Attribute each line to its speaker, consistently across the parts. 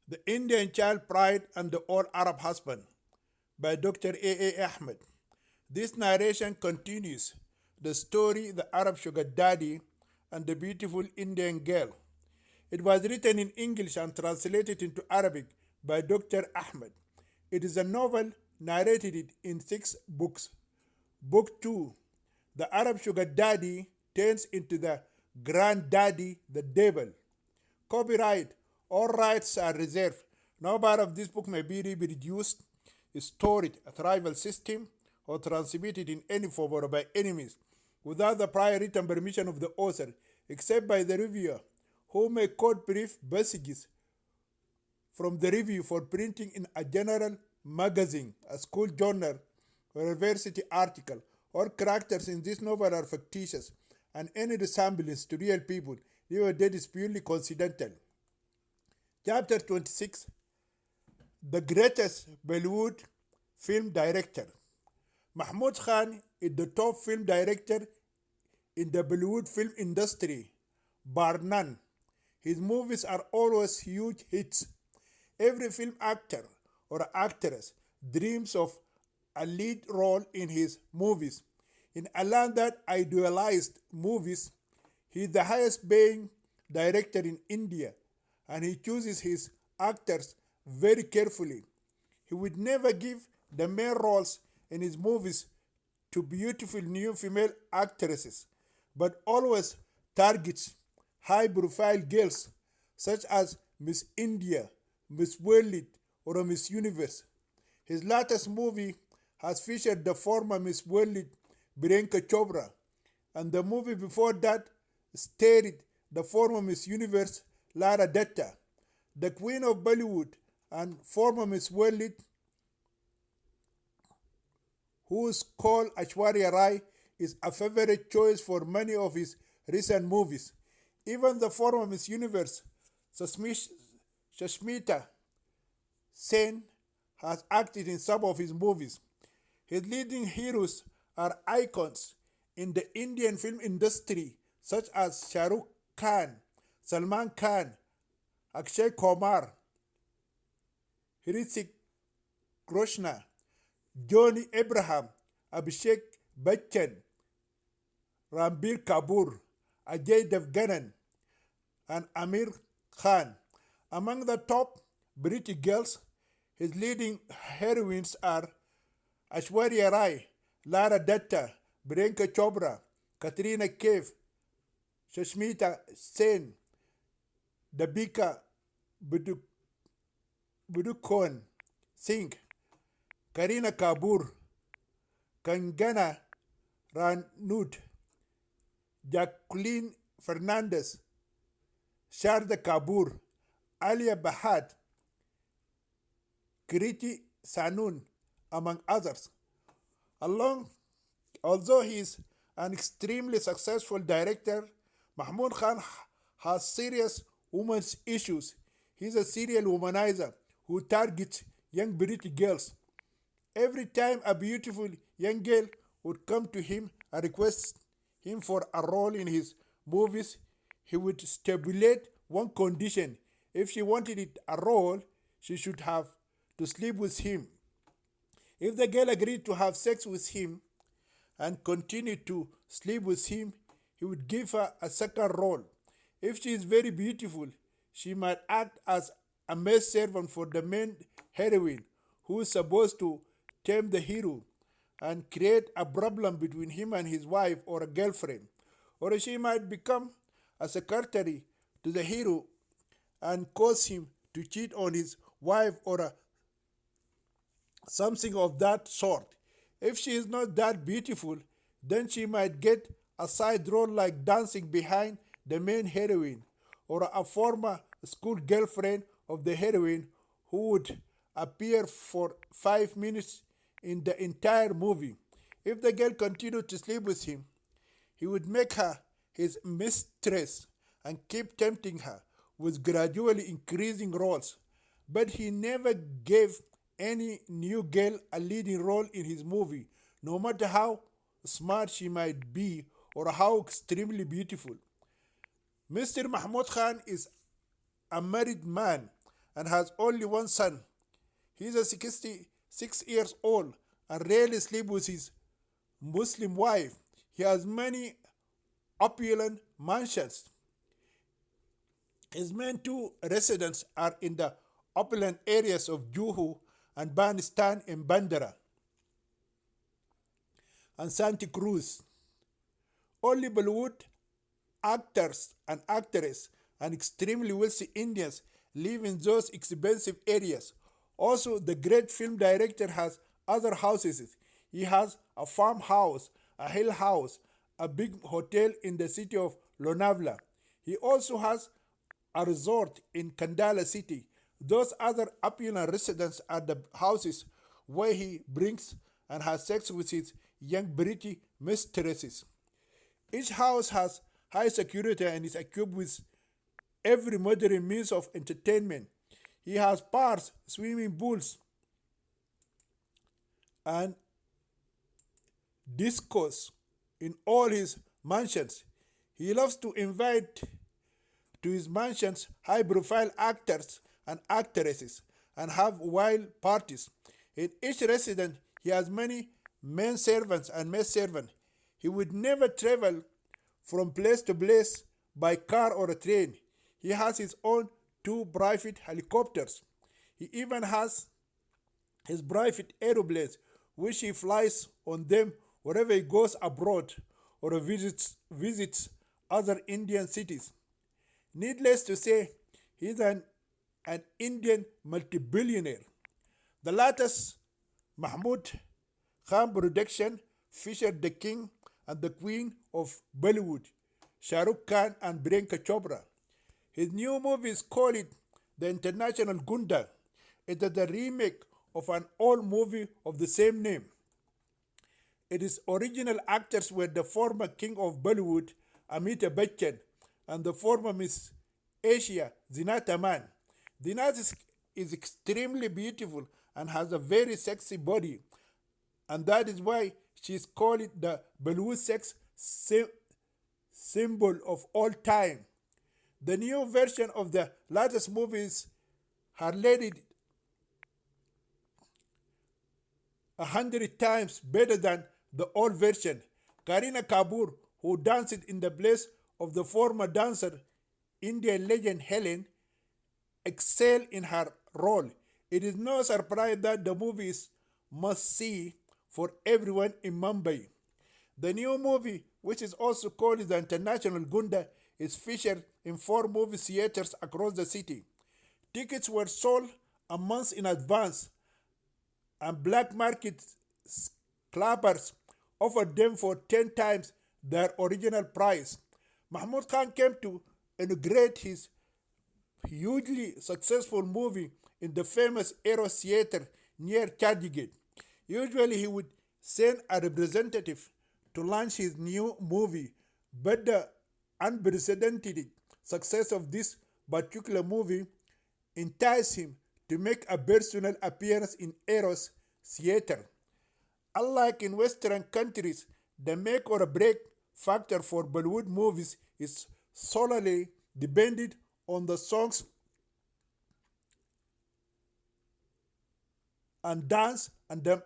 Speaker 1: The Indian Child Pride and the All Arab Husband by Dr. A. Ahmed. This narration continues the story The Arab Sugar Daddy and the Beautiful Indian Girl. It was written in English and translated into Arabic by Dr. Ahmed. It is a novel narrated in 6 books. Book 2, The Arab Sugar Daddy turns into the Granddaddy, the Devil. Copyright. All rights are reserved. No part of this book may be reproduced, stored at rival system, or transmitted in any form or by enemies without the prior written permission of the author, except by the reviewer, who may quote brief passages from the review for printing in a general magazine, a school journal, or university article. All characters in this novel are fictitious, and any resemblance to real people, live or dead, is purely coincidental. Chapter 26, The Greatest Bollywood Film Director. Mahmood Khan is the top film director in the Bollywood film industry, bar none. His movies are always huge hits. Every film actor or actress dreams of a lead role in his movies. In a land that idealized movies, he is the highest paying director in India, and he chooses his actors very carefully. He would never give the main roles in his movies to beautiful new female actresses, but always targets high profile girls such as Miss India, Miss World, or Miss Universe. His latest movie has featured the former Miss World, Priyanka Chopra, and the movie before that starred the former Miss Universe, Lara Dutta. The Queen of Bollywood and former Miss World, who is called Aishwarya Rai, is a favorite choice for many of his recent movies. Even the former Miss Universe, Shashmita Sen, has acted in some of his movies. His leading heroes are icons in the Indian film industry, such as Shah Rukh Khan, Salman Khan, Akshay Kumar, Hrithik Roshan, Johnny Abraham, Abhishek Bachchan, Ranbir Kapoor, Ajay Devgan, and Amir Khan. Among the top British girls, his leading heroines are Aishwarya Rai, Lara Dutta, Priyanka Chopra, Katrina Kaif, Shashmita Sen, Deepika Padukone Singh, Kareena Kapoor, Kangana Ranaut, Jacqueline Fernandez, Sharda Kapoor, Alia Bhatt, Kriti Sanon, among others. Although he is an extremely successful director, Mahmood Khan has serious women's issues. He is a serial womanizer who targets young British girls. Every time a beautiful young girl would come to him and request him for a role in his movies, he would stipulate one condition. If she wanted it a role, she should have to sleep with him. If the girl agreed to have sex with him and continued to sleep with him, he would give her a second role. If she is very beautiful, she might act as a maid servant for the main heroine, who is supposed to tame the hero and create a problem between him and his wife or a girlfriend. Or she might become a secretary to the hero and cause him to cheat on his wife or something of that sort. If she is not that beautiful, then she might get a side role like dancing behind the main heroine, or a former school girlfriend of the heroine who would appear for 5 minutes in the entire movie. If the girl continued to sleep with him, he would make her his mistress and keep tempting her with gradually increasing roles. But he never gave any new girl a leading role in his movie, no matter how smart she might be or how extremely beautiful. Mr. Mahmoud Khan is a married man and has only one son. He is a 66 years old and rarely sleeps with his Muslim wife. He has many opulent mansions. His main two residences are in the opulent areas of Juhu and Banistan in Bandara and Santa Cruz. Only Bollywood actors and actresses and extremely wealthy Indians live in those expensive areas. Also, the great film director has other houses. He has a farmhouse, a hill house, a big hotel in the city of Lonavla. He also has a resort in Kandala city. Those other opulent residents are the houses where he brings and has sex with his young British mistresses. Each house has high security and is equipped with every modern means of entertainment. He has bars, swimming pools, and discos in all his mansions. He loves to invite to his mansions high profile actors and actresses and have wild parties. In each residence, he has many men servants and maid servants. He would never travel from place to place by car or a train. He has his own two private helicopters. He even has his private aeroplanes, which he flies on them wherever he goes abroad or visits other Indian cities. Needless to say, he is an Indian multi-billionaire. The latest Mahmood Khan production featured the king and the queen of Bollywood, Shah Rukh Khan and Priyanka Chopra. His new movie is called The International Gunda. It is a remake of an old movie of the same name. Its original actors were the former king of Bollywood, Amitabh Bachchan, and the former Miss Asia, Zinat Aman. Zinat is extremely beautiful and has a very sexy body, and that is why she is called the Bollywood sex symbol of all time. The new version of the latest movies has led 100 times better than the old version. Karina Kapoor, who danced in the place of the former dancer, Indian legend Helen, excelled in her role. It is no surprise that the movie is must see for everyone in Mumbai. The new movie, which is also called the International Gunda, is featured in 4 movie theaters across the city. Tickets were sold a month in advance, and black market clappers offered them for 10 times their original price. Mahmoud Khan came to inaugurate his hugely successful movie in the famous Eros Theatre near Chandigarh. Usually, he would send a representative to launch his new movie, but the unprecedented success of this particular movie enticed him to make a personal appearance in Eros Theatre. Unlike in Western countries, the make or break factor for Bollywood movies is solely dependent on the songs and dance, and the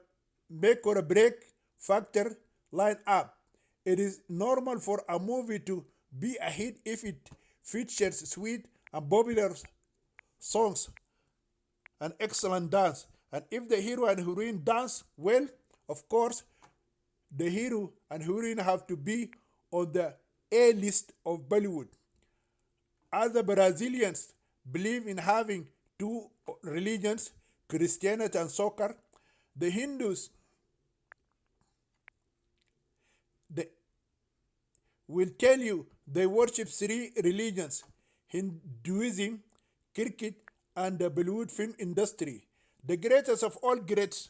Speaker 1: make or break factor line up. It is normal for a movie to be a hit if it features sweet and popular songs and excellent dance. And if the hero and heroine dance well, of course, the hero and heroine have to be on the A list of Bollywood. Other Brazilians believe in having two religions, Christianity and soccer. The Hindus they will tell you they worship 3 religions: Hinduism, cricket, and the Bollywood film industry. The greatest of all greats,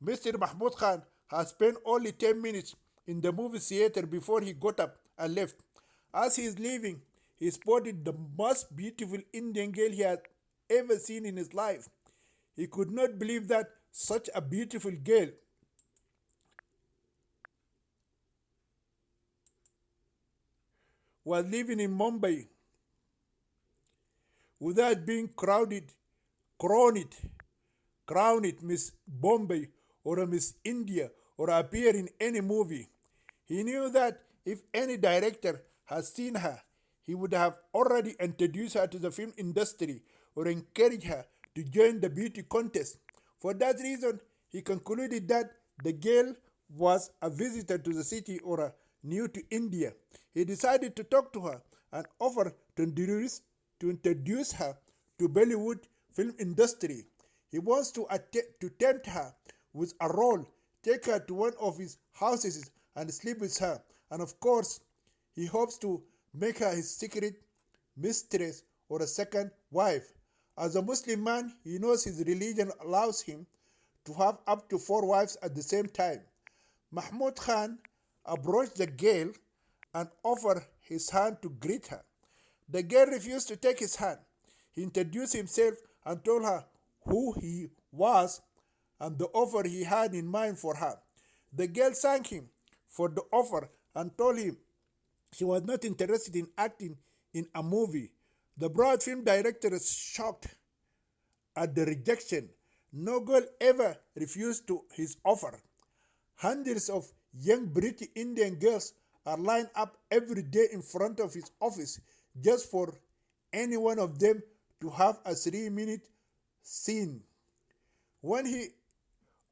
Speaker 1: Mr. Mahmoud Khan, has spent only 10 minutes in the movie theater before he got up and left. As he is leaving, he spotted the most beautiful Indian girl he had ever seen in his life. He could not believe that such a beautiful girl was living in Mumbai without being crowded crown it, crown it Miss Bombay or a Miss India or appear in any movie. He knew that if any director had seen her, he would have already introduced her to the film industry or encouraged her to join the beauty contest. For that reason, he concluded that the girl was a visitor to the city or a new to India. He decided to talk to her and offer to introduce her to Bollywood film industry. He wants to tempt her with a role, take her to one of his houses and sleep with her. And of course, he hopes to make her his secret mistress or a second wife. As a Muslim man, he knows his religion allows him to have up to 4 wives at the same time. Mahmud Khan approached the girl and offered his hand to greet her. The girl refused to take his hand. He introduced himself and told her who he was and the offer he had in mind for her. The girl thanked him for the offer and told him she was not interested in acting in a movie. The broad film director is shocked at the rejection. No girl ever refused to his offer. Hundreds of young British Indian girls are lined up every day in front of his office just for any one of them to have a 3-minute scene. When he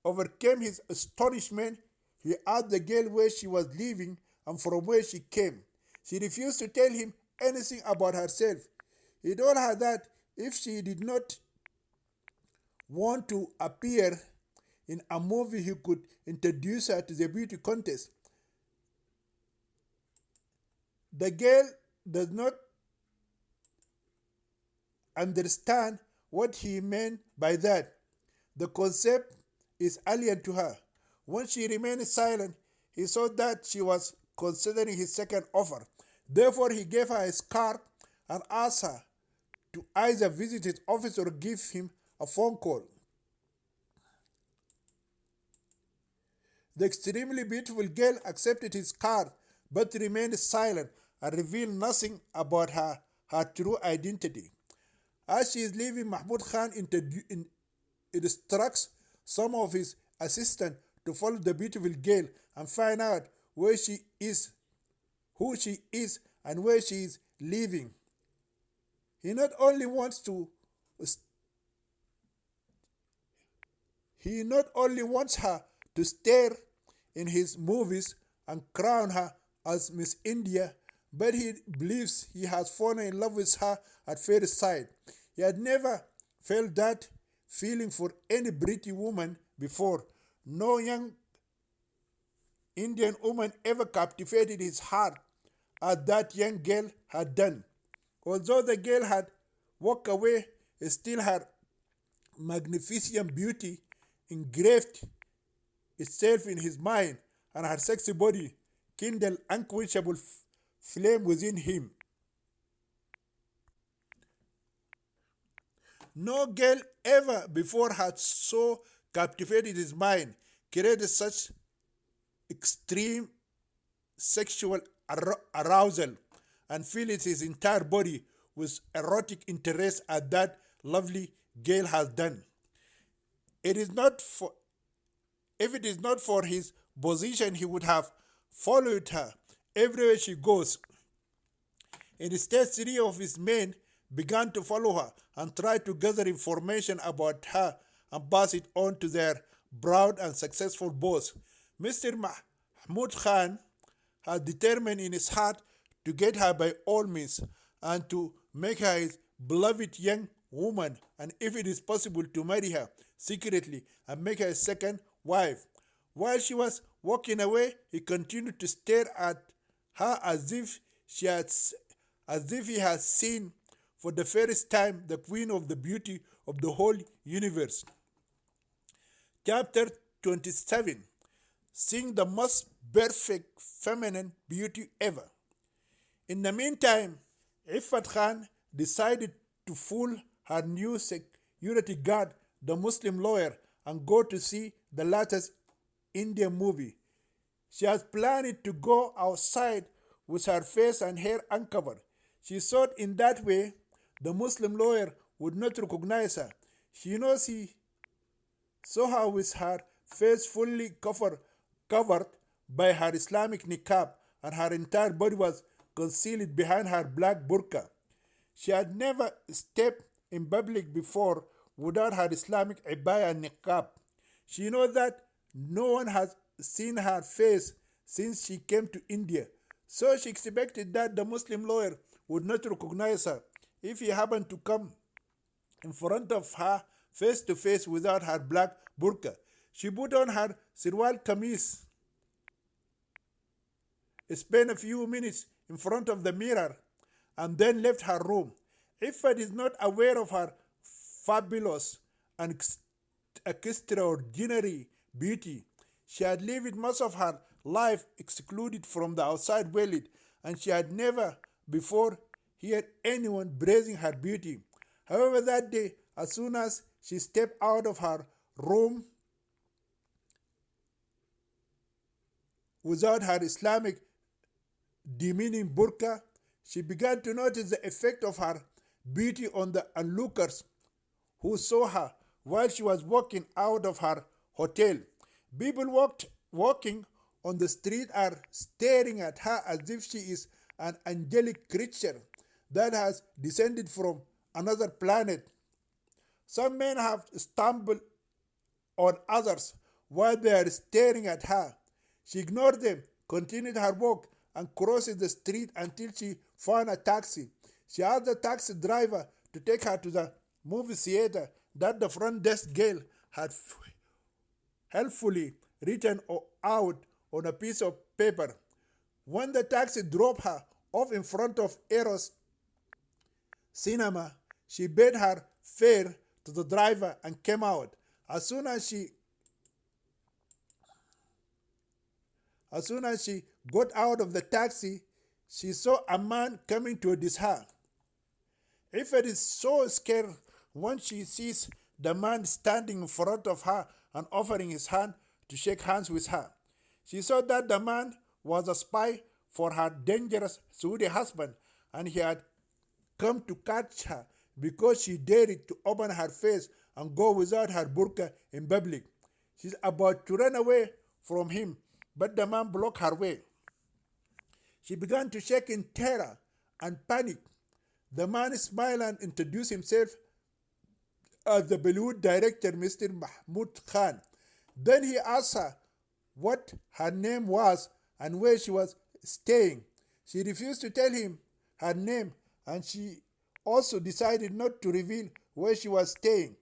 Speaker 1: overcame his astonishment, he asked the girl where she was living and from where she came. She refused to tell him anything about herself. He told her that if she did not want to appear in a movie, he could introduce her to the beauty contest. The girl does not understand what he meant by that. The concept is alien to her. When she remained silent, he saw that she was considering his second offer. Therefore, he gave her his card and asked her to either visit his office or give him a phone call. The extremely beautiful girl accepted his card but remained silent and revealed nothing about her true identity. As she is leaving, Mahmud Khan instructs some of his assistants to follow the beautiful girl and find out where she is, who she is, and where she is living. He not only wants her to star in his movies and crown her as Miss India, but he believes he has fallen in love with her at first sight. He had never felt that feeling for any British woman before. No young Indian woman ever captivated his heart as that young girl had done. Although the girl had walked away, still her magnificent beauty engraved itself in his mind, and her sexy body kindled unquenchable flame within him. No girl ever before had so captivated his mind, created such extreme sexual arousal, and filled his entire body with erotic interest as that lovely girl has done. It is not for If it is not for his position, he would have followed her everywhere she goes. Instead, 3 of his men began to follow her and try to gather information about her and pass it on to their proud and successful boss. Mr. Mahmud Khan had determined in his heart to get her by all means and to make her his beloved young woman, and if it is possible, to marry her secretly and make her a second wife. While she was walking away, he continued to stare at her as if he had seen for the first time the queen of the beauty of the whole universe. Chapter 27. Seeing the most perfect feminine beauty ever. In the meantime, Iffat Khan decided to fool her new security guard, the Muslim lawyer, and go to see the latest Indian movie. She has planned to go outside with her face and hair uncovered. She thought in that way the Muslim lawyer would not recognize her. She knows he saw her with her face fully covered by her Islamic niqab, and her entire body was concealed behind her black burqa. She had never stepped in public before without her Islamic abaya and niqab. She knows that no one has seen her face since she came to India, so she expected that the Muslim lawyer would not recognize her if he happened to come in front of her face to face without her black burqa. She put on her sirwal kameez, spent a few minutes in front of the mirror, and then left her room. Ifat is not aware of her fabulous and extraordinary beauty. She had lived most of her life excluded from the outside world, and she had never before heard anyone praising her beauty. However, that day, as soon as she stepped out of her room without her Islamic demeaning burqa, she began to notice the effect of her beauty on the onlookers who saw her while she was walking out of her hotel. People walking on the street are staring at her as if she is an angelic creature that has descended from another planet. Some men have stumbled on others while they are staring at her. She ignored them, continued her walk, and crossed the street until she found a taxi. She asked the taxi driver to take her to the movie theater that the front desk girl had helpfully written out on a piece of paper. When the taxi dropped her off in front of Eros Cinema, she paid her fare to the driver and came out. As soon as she got out of the taxi, she saw a man coming towards her. Ifet is so scared when she sees the man standing in front of her and offering his hand to shake hands with her. She saw that the man was a spy for her dangerous Saudi husband, and he had come to catch her because she dared to open her face and go without her burqa in public. She's about to run away from him, but the man blocked her way. She began to shake in terror and panic. The man smiled and introduced himself as the Bollywood director, Mr. Mahmood Khan. Then he asked her what her name was and where she was staying. She refused to tell him her name, and she also decided not to reveal where she was staying.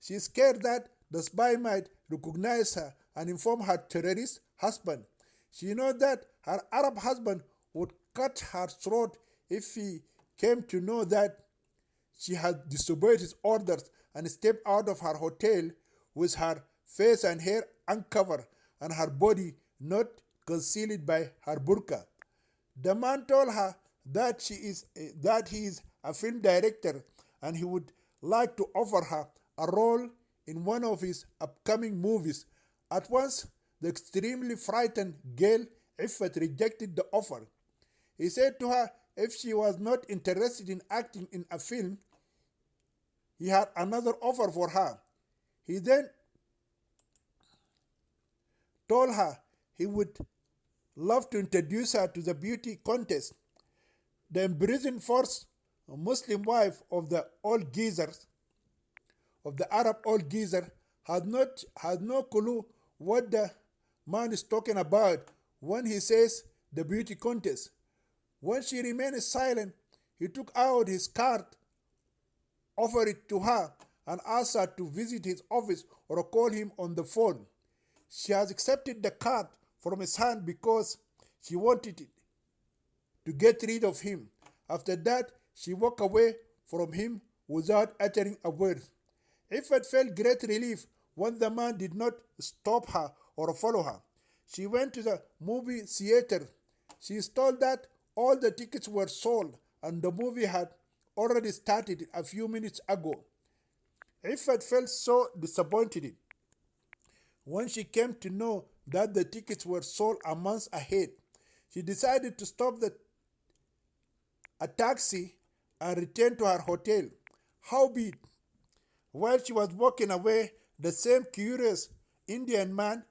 Speaker 1: She is scared that the spy might recognize her and inform her terrorist husband. She knows that her Arab husband would cut her throat if he came to know that she had disobeyed his orders and stepped out of her hotel with her face and hair uncovered and her body not concealed by her burqa. The man told her that he is a film director and he would like to offer her a role in one of his upcoming movies. At once, the extremely frightened girl Ifat rejected the offer. He said to her if she was not interested in acting in a film, he had another offer for her. He then told her he would love to introduce her to the beauty contest. The imprisoned first Muslim wife of the old geezers, of the Arab old geezer, had no clue what the man is talking about when he says the beauty contest. When she remained silent, he took out his card, offered it to her, and asked her to visit his office or call him on the phone. She has accepted the card from his hand because she wanted it to get rid of him. After that, she walked away from him without uttering a word. Ifat felt great relief when the man did not stop her or follow her. She went to the movie theater. She is told that all the tickets were sold and the movie had already started a few minutes ago. Ifat felt so disappointed when she came to know that the tickets were sold a month ahead. She decided to stop a taxi and return to her hotel. Howbeit, While she was walking away, the same curious Indian man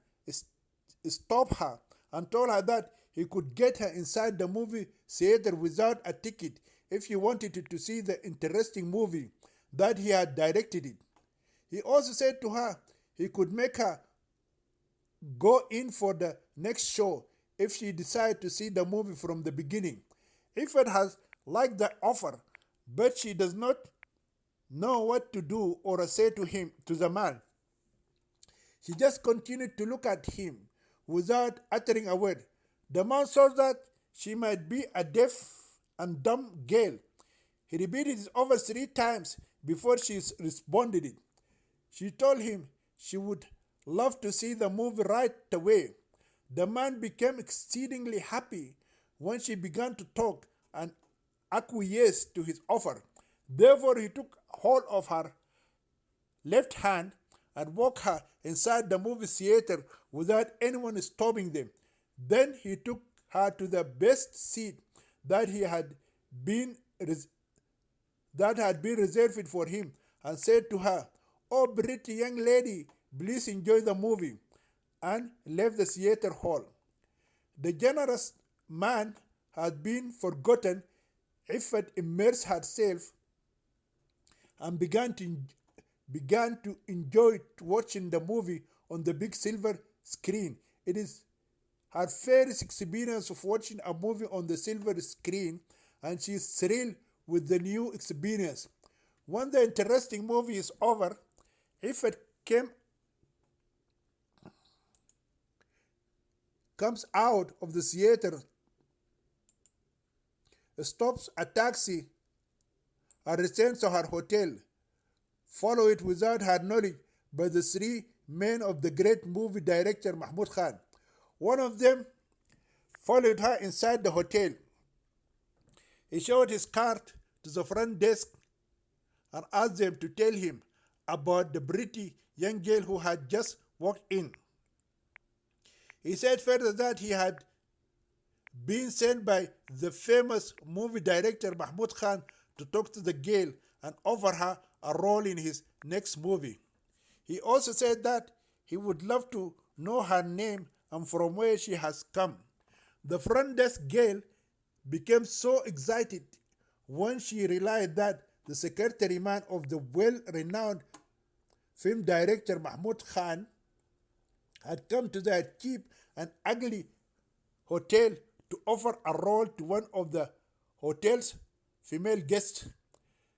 Speaker 1: stopped her and told her that he could get her inside the movie theater without a ticket if she wanted to see the interesting movie that he had directed it. He also said to her he could make her go in for the next show if she decided to see the movie from the beginning. Ifat has liked the offer, but she does not know what to do or say to the man. She just continued to look at him without uttering a word. The man saw that she might be a deaf and dumb girl. He repeated it over 3 times before she responded it. She told him she would love to see the movie right away. The man became exceedingly happy when she began to talk and acquiesced to his offer. Therefore, he took hold of her left hand and walked her inside the movie theater without anyone stopping them. Then he took her to the best seat that had been reserved for him and said to her, "Oh, pretty young lady, please enjoy the movie," and left the theater hall. The generous man had been forgotten. Ifat immersed herself and began to enjoy watching the movie on the big silver screen. It is her first experience of watching a movie on the silver screen, and she is thrilled with the new experience. When the interesting movie is over, Ifat comes out of the theater, stops a taxi, and returns to her hotel, followed without her knowledge by the 3 men of the great movie director Mahmoud Khan. One of them followed her inside the hotel. He showed his card to the front desk and asked them to tell him about the pretty young girl who had just walked in. He said further that he had been sent by the famous movie director Mahmoud Khan to talk to the girl and offer her a role in his next movie. He also said that he would love to know her name and from where she has come. The front desk girl became so excited when she realized that the secretary man of the well-renowned film director Mahmoud Khan had come to their cheap and ugly hotel to offer a role to one of the hotel's female guests.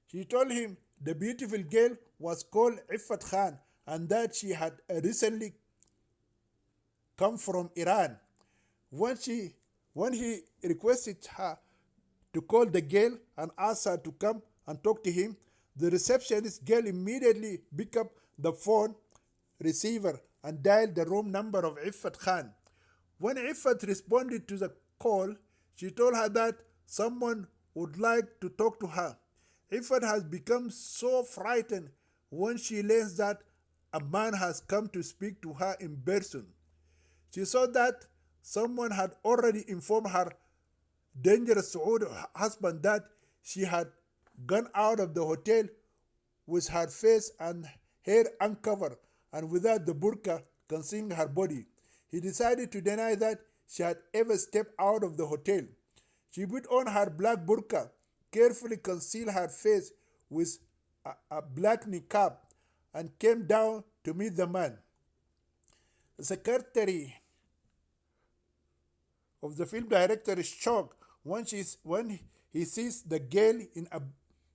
Speaker 1: She told him the beautiful girl was called Ifat Khan and that she had recently come from Iran. When he requested her to call the girl and ask her to come and talk to him, the receptionist girl immediately picked up the phone receiver and dialed the room number of Ifat Khan. When Ifat responded to the call, she told her that someone would like to talk to her. Ifat has become so frightened when she learns that a man has come to speak to her in person. She saw that someone had already informed her dangerous Saudi husband that she had gone out of the hotel with her face and hair uncovered and without the burqa concealing her body. He decided to deny that she had ever stepped out of the hotel. She put on her black burqa, carefully concealed her face with a black niqab, and came down to meet the man. The secretary of the film director is shocked when he sees the girl in a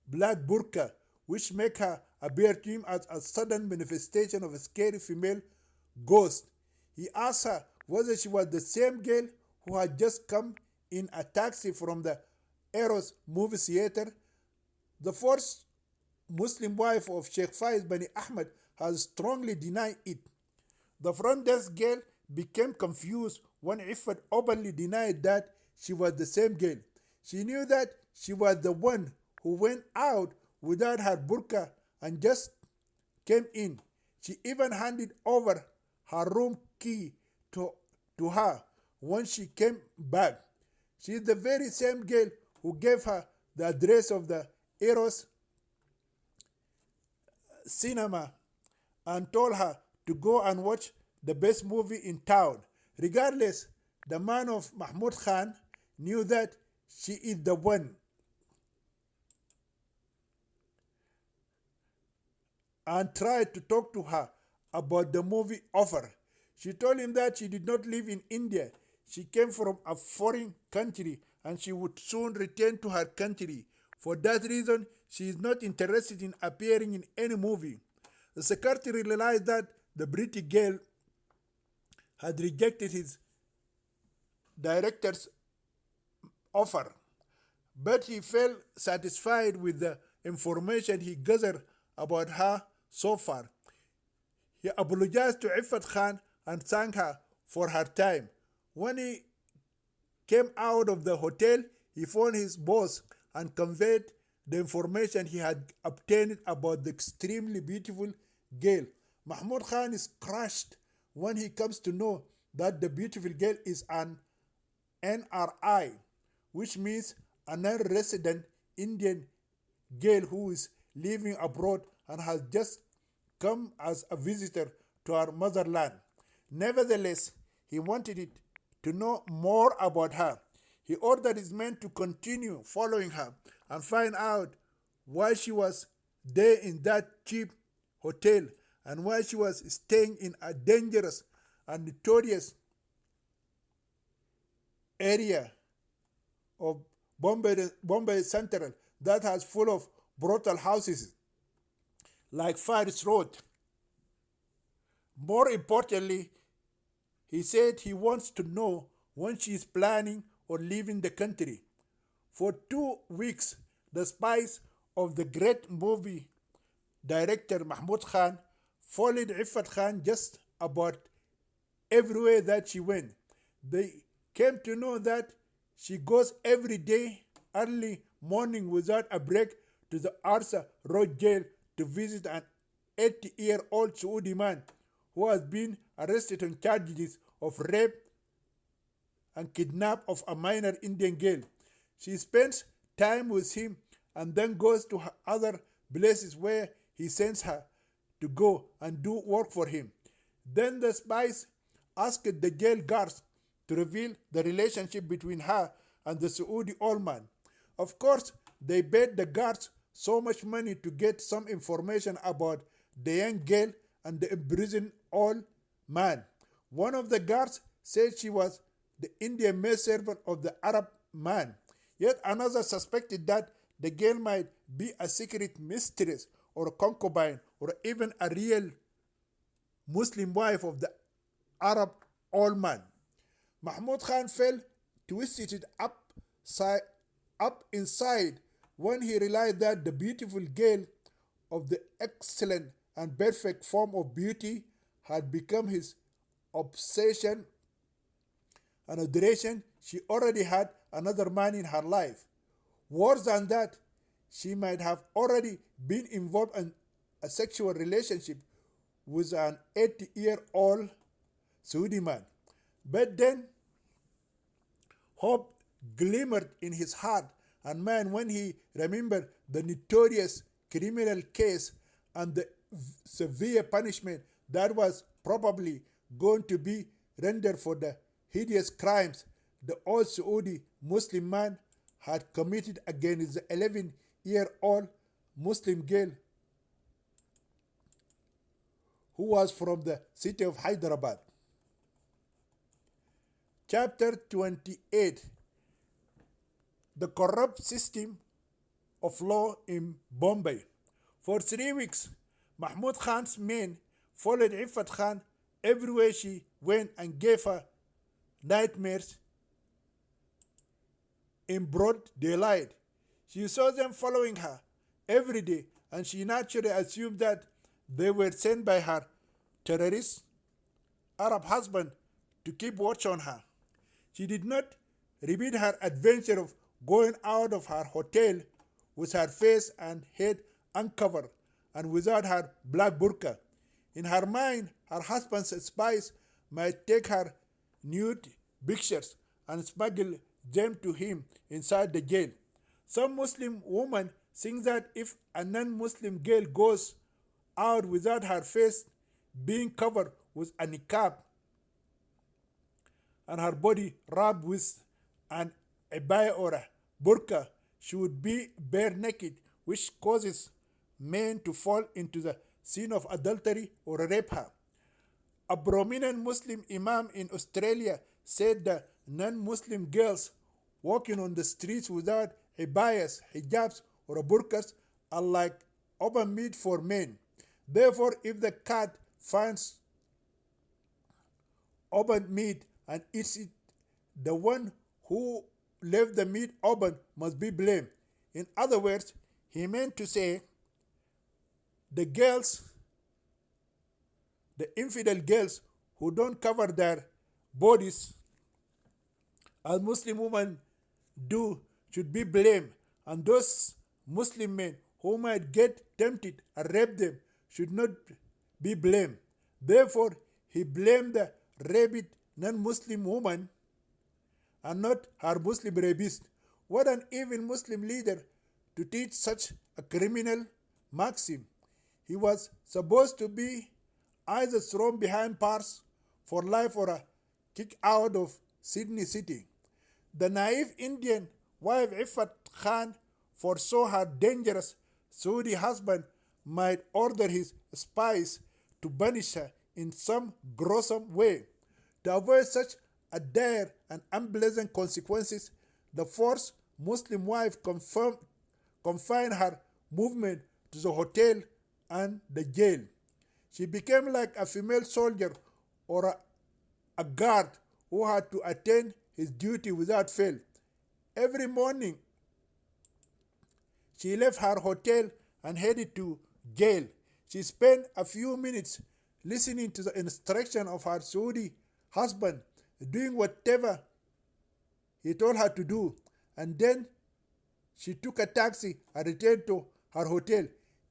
Speaker 1: black burqa, which makes her appear to him as a sudden manifestation of a scary female ghost. He asked her whether she was the same girl who had just come in a taxi from the Eros movie theater. The first Muslim wife of Sheikh Faiz Bani Ahmed has strongly denied it. The front desk girl became confused when Ifat openly denied that she was the same girl. She knew that she was the one who went out without her burqa and just came in. She even handed over her room key to her when she came back. She is the very same girl who gave her the address of the Eros cinema and told her to go and watch the best movie in town. Regardless, the man of Mahmud Khan knew that she is the one and tried to talk to her about the movie offer. She told him that she did not live in India. She came from a foreign country and she would soon return to her country. For that reason, she is not interested in appearing in any movie. The secretary realized that the pretty girl had rejected his director's offer, but he felt satisfied with the information he gathered about her so far. He apologized to Iffat Khan and thanked her for her time. When he came out of the hotel, he phoned his boss and conveyed the information he had obtained about the extremely beautiful girl. Mahmud Khan is crushed when he comes to know that the beautiful girl is an NRI, which means a non-resident Indian girl who is living abroad and has just come as a visitor to our motherland. Nevertheless, he wanted it to know more about her. He ordered his men to continue following her and find out why she was there in that cheap hotel and why she was staying in a dangerous and notorious area of Bombay Central that has full of brothel houses like Faris Road. More importantly, he said he wants to know when she is planning on leaving the country. For 2 weeks, the spies of the great movie director Mahmud Khan followed Iffat Khan just about everywhere that she went. They came to know that she goes every day, early morning without a break, to the Arsa Road jail to visit an 80-year-old Saudi man who has been arrested on charges of rape and kidnap of a minor Indian girl. She spends time with him and then goes to other places where he sends her to go and do work for him. Then the spies asked the jail guards to reveal the relationship between her and the Saudi old man. Of course, they paid the guards so much money to get some information about the young girl and the imprisoned old man. One of the guards said she was the Indian maidservant of the Arab man. Yet another suspected that the girl might be a secret mistress or a concubine or even a real Muslim wife of the Arab old man. Mahmud Khan felt twisted up inside when he realized that the beautiful girl of the excellent and perfect form of beauty had become his obsession and adoration. She already had another man in her life. Worse than that, she might have already been involved in a sexual relationship with an 80-year-old Saudi man. But then, hope glimmered in his heart and mind when he remembered the notorious criminal case and the severe punishment that was probably going to be rendered for the hideous crimes the old Saudi Muslim man had committed against the 11-year-old Muslim girl who was from the city of Hyderabad. Chapter 28: The corrupt system of law in Bombay. For 3 weeks, Mahmud Khan's men followed Iffat Khan everywhere she went and gave her nightmares in broad daylight. She saw them following her every day, and she naturally assumed that they were sent by her terrorist Arab husband to keep watch on her. She did not repeat her adventure of going out of her hotel with her face and head uncovered and without her black burqa. In her mind, her husband's spies might take her nude pictures and smuggle them to him inside the jail. Some Muslim women think that if a non-Muslim girl goes out without her face being covered with a niqab and her body wrapped with an abaya or a burqa, she would be bare naked, which causes men to fall into the sin of adultery or rape her. A prominent Muslim imam in Australia said that non-Muslim girls walking on the streets without abayas, hijabs, or burqas are like open meat for men. Therefore, if the cat finds open meat and eats it, the one who left the meat open must be blamed. In other words, he meant to say the girls, the infidel girls who don't cover their bodies as Muslim women do should be blamed, and those Muslim men who might get tempted and rape them should not be blamed. Therefore, he blamed the raped non-Muslim woman and not her Muslim rapist. What an evil Muslim leader to teach such a criminal maxim. He was supposed to be either thrown behind bars for life or kicked out of Sydney City. The naive Indian wife Iffat Khan foresaw her dangerous Saudi husband might order his spies to punish her in some gruesome way. To avoid such a dire and unpleasant consequences, the forced Muslim wife confined her movement to the hotel and the jail. She became like a female soldier or a guard who had to attend his duty without fail. Every morning, she left her hotel and headed to jail. She spent a few minutes listening to the instruction of her Saudi husband, doing whatever he told her to do, and then she took a taxi and returned to her hotel.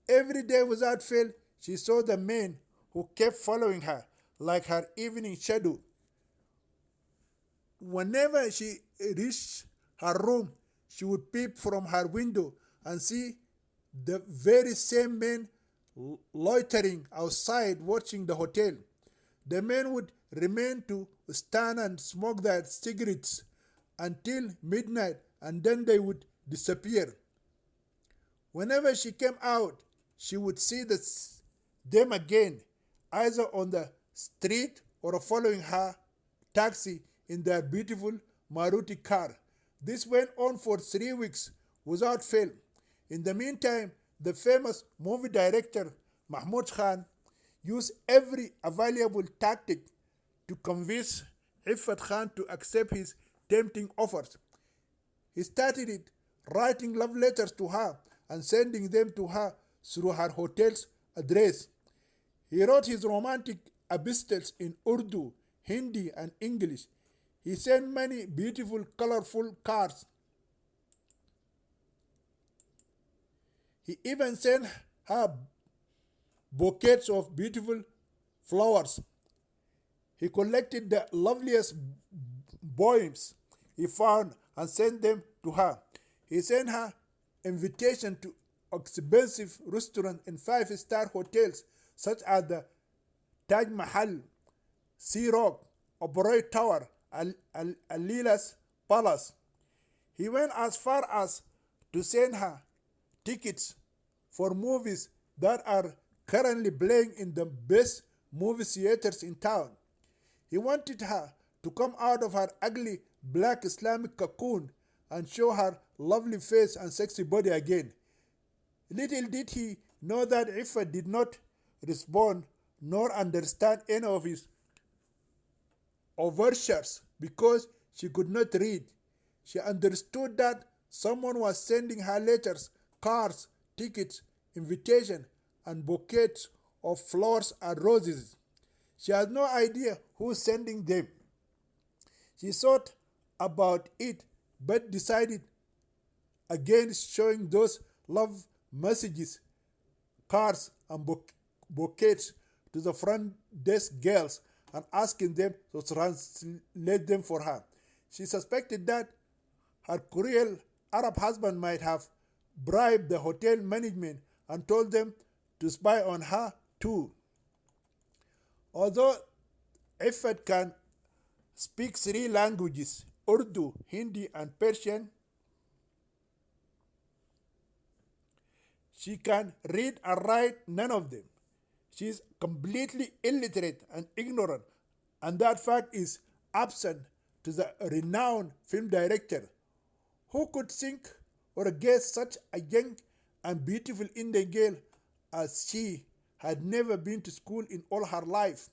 Speaker 1: Every day without fail, she saw the men who kept following her like her evening shadow. Whenever she reached her room, she would peep from her window and see the very same men loitering outside watching the hotel. The men would remain to stand and smoke their cigarettes until midnight, and then they would disappear. Whenever she came out, she would see them again, either on the street or following her taxi in their beautiful Maruti car. This went on for 3 weeks without fail. In the meantime, the famous movie director Mahmoud Khan used every available tactic to convince Iffat Khan to accept his tempting offers. He started writing love letters to her and sending them to her through her hotel's address. He wrote his romantic epistles in Urdu, Hindi, and English. He sent many beautiful, colorful cards. He even sent her bouquets of beautiful flowers. He collected the loveliest poems he found and sent them to her. He sent her invitations to expensive restaurants and five-star hotels such as the Taj Mahal, Sea Rock, Oberoi Tower, Alila's Palace. He went as far as to send her tickets for movies that are currently playing in the best movie theaters in town. He wanted her to come out of her ugly black Islamic cocoon and show her lovely face and sexy body again. Little did he know that Iffat did not respond nor understand any of his overtures because she could not read. She understood that someone was sending her letters, cards, tickets, invitations, and bouquets of flowers and roses. She had no idea who was sending them. She thought about it but decided against showing those love messages, cards, and bouquets to the front desk girls and asking them to translate them for her. She suspected that her cruel Arab husband might have bribed the hotel management and told them to spy on her too. Although Iffat can speak three languages, Urdu, Hindi, and Persian, she can read and write none of them. She is completely illiterate and ignorant, and that fact is absent to the renowned film director. Who could think or guess such a young and beautiful Indian girl as she had never been to school in all her life?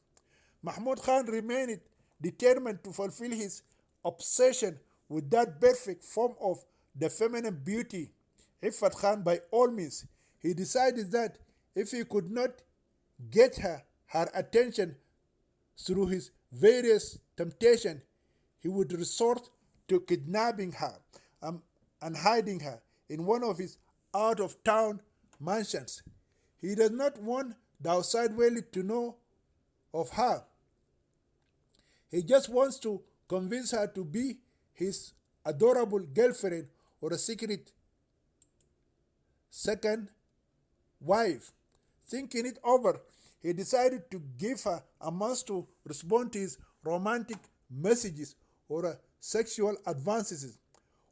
Speaker 1: Mahmud Khan remained determined to fulfill his obsession with that perfect form of the feminine beauty, Iffat Khan, by all means. He decided that if he could not get her attention through his various temptations, he would resort to kidnapping her and hiding her in one of his out-of-town mansions. He does not want the outside world to know of her. He just wants to convince her to be his adorable girlfriend or a secret second wife. Thinking it over, he decided to give her a month to respond to his romantic messages or sexual advances,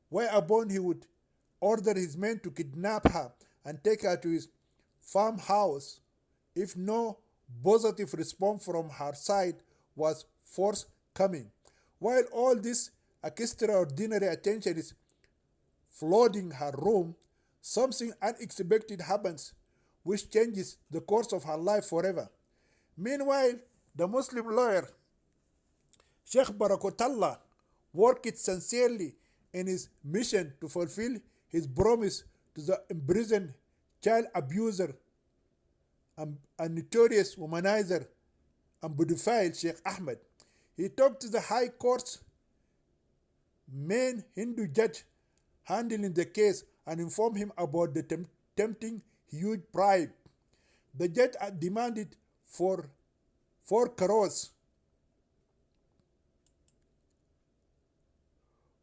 Speaker 1: whereupon he would order his men to kidnap her and take her to his farmhouse if no positive response from her side was forthcoming. While all this extraordinary attention is flooding her room, something unexpected happens which changes the course of her life forever. Meanwhile, the Muslim lawyer Sheikh Barakatullah worked sincerely in his mission to fulfill his promise to the imprisoned child abuser and notorious womanizer and pedophile Sheikh Ahmed. He talked to the High Court's main Hindu judge handling the case and informed him about the tempting huge bribe. The judge demanded for 4 crores,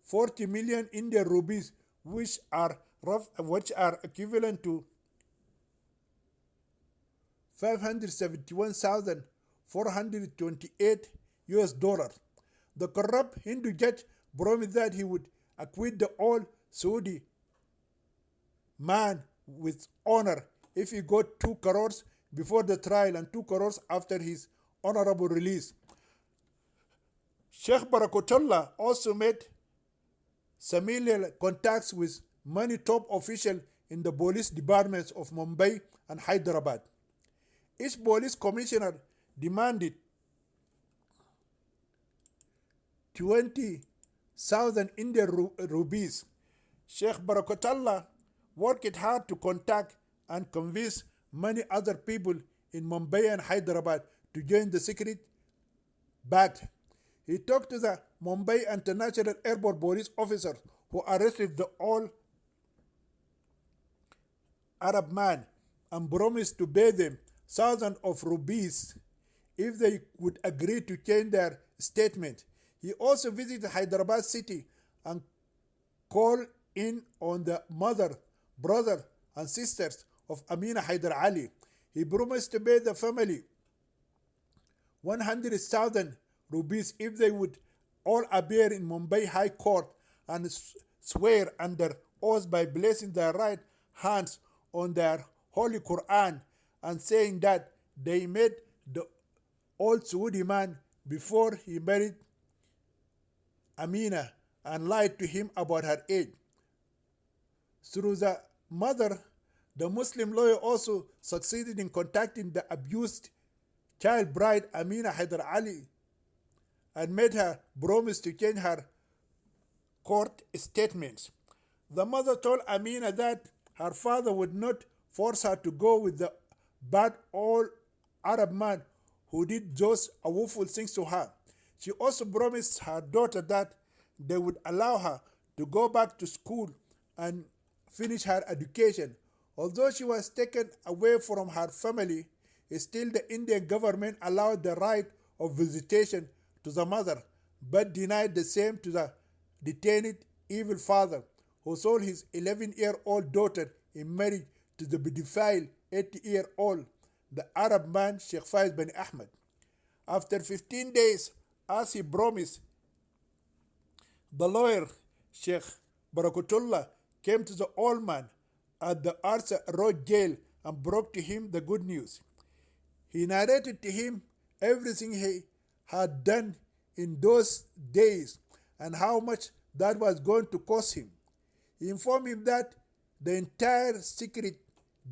Speaker 1: 40 million Indian rupees, which are equivalent to 571,428 US dollars. The corrupt Hindu judge promised that he would acquit the old Saudi man with honor if he got 2 crores before the trial and 2 crores after his honorable release. Sheikh Barakatullah also made familiar contacts with many top officials in the police departments of Mumbai and Hyderabad. Each police commissioner demanded 20,000 Indian rupees. Sheikh Barakatullah worked hard to contact and convince many other people in Mumbai and Hyderabad to join the secret bat. He talked to the Mumbai International Airport police officers who arrested the all Arab man and promised to pay them thousands of rupees if they would agree to change their statement. He also visited Hyderabad city and called in on the mother, brother, and sisters of Amina Hyder Ali. He promised to pay the family 100,000 rupees if they would all appear in Mumbai High Court and swear under oath by placing their right hands on their Holy Quran and saying that they met the old Saudi man before he married Amina and lied to him about her age. Through the mother, the Muslim lawyer also succeeded in contacting the abused child bride Amina Hyder Ali and made her promise to change her court statements. The mother told Amina that her father would not force her to go with the bad old Arab man who did those awful things to her. She also promised her daughter that they would allow her to go back to school and finish her education. Although she was taken away from her family, still the Indian government allowed the right of visitation to the mother, but denied the same to the detained evil father who sold his 11-year-old daughter in marriage to the pedophile 80-year-old, the Arab man Sheikh Faiz bin Ahmed. After 15 days, as he promised, the lawyer Sheikh Barakatullah came to the old man at the Arsa Road jail and broke to him the good news. He narrated to him everything he had done in those days and how much that was going to cost him. He informed him that the entire secret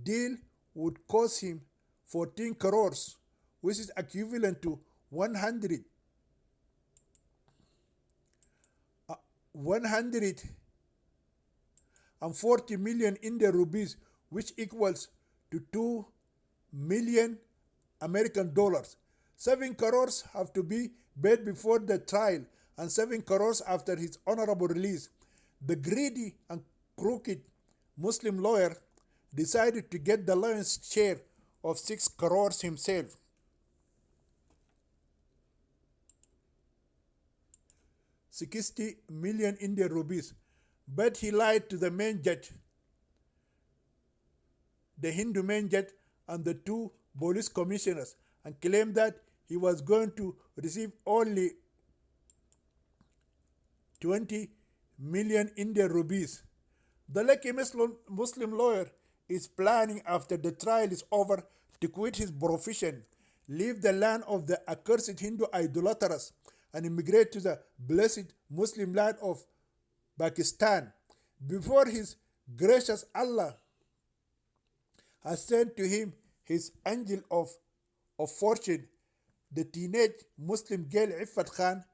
Speaker 1: deal would cost him 14 crores, which is equivalent to 140 million Indian rupees, which equals to 2 million American dollars. 7 crores have to be paid before the trial and 7 crores after his honorable release. The greedy and crooked Muslim lawyer decided to get the lion's share of 6 crores himself. 60 million Indian rupees. But he lied to the main judge, the Hindu main judge, and the 2 police commissioners, and claimed that he was going to receive only 20 million Indian rupees. The lucky Muslim lawyer is planning after the trial is over to quit his profession, leave the land of the accursed Hindu idolaters, and immigrate to the blessed Muslim land of Pakistan. Before his gracious Allah has sent to him his angel of fortune, the teenage Muslim girl Iffat Khan,